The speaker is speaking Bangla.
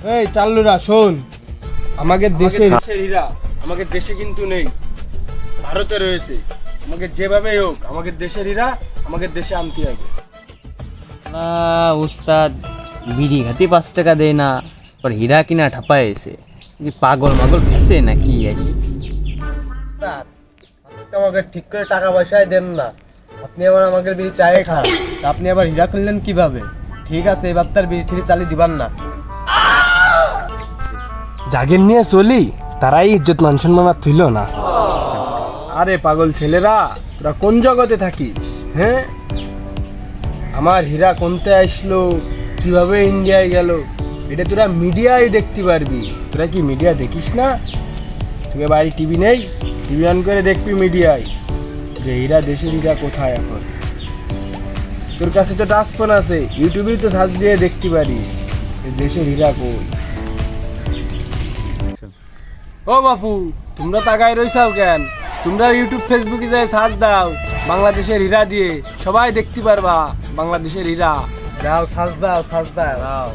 এই চাল্লুরা শোন, আমাদের দেশের হীরা আমাদের দেশে কিন্তু নেই, ভারতে রয়েছে। আমাকে যেভাবে হোক আমাদের দেশের হীরা আমাদের দেশে আনতে হবে। উস্তাদ বিড়ি ঘাতি 5 টাকা দেয় না, পর হীরা কিনা ঠাপায় এসে কি পাগল মাগল ফেসে না কি আছে? আমাকে ঠিক করে টাকা পয়সায় দেন না, আপনি আবার আমাকে বিড়ি চায়ে খান, তা আপনি আবার হীরা খুললেন কিভাবে? ঠিক আছে, এবার তার বিড়ি ঠিকই চালিয়ে দিবান না। জাগের নিয়ে চলি, তারাই ইজ্জত মান সম্মান তুইল না। আরে পাগল ছেলেরা, তোরা কোন জগতে থাকিস? হ্যাঁ, আমার হীরা কোনতে আসলো, কিভাবে ইন্ডিয়ায় গেল, এটা তোরা মিডিয়ায় দেখতে পারবি। তোরা কি মিডিয়া দেখিস না? তোকে বাড়ি টিভি নেই? টিভি অন করে দেখবি মিডিয়ায় যে হীরা, দেশের হীরা কোথায় এখন। তোর কাছে তো টাচ ফোন আছে, ইউটিউবেই তো সার্চ দিয়ে দেখতে পারিস দেশের হীরা কই। ও বাপু, তোমরা তাকায় রইছাও কেন? তোমরা ইউটিউব ফেসবুকে যাই সার্চ দাও বাংলাদেশের হীরা দিয়ে, সবাই দেখতে পারবা বাংলাদেশের হীরা। যাও সার্চ দাও, সার্চ দাও।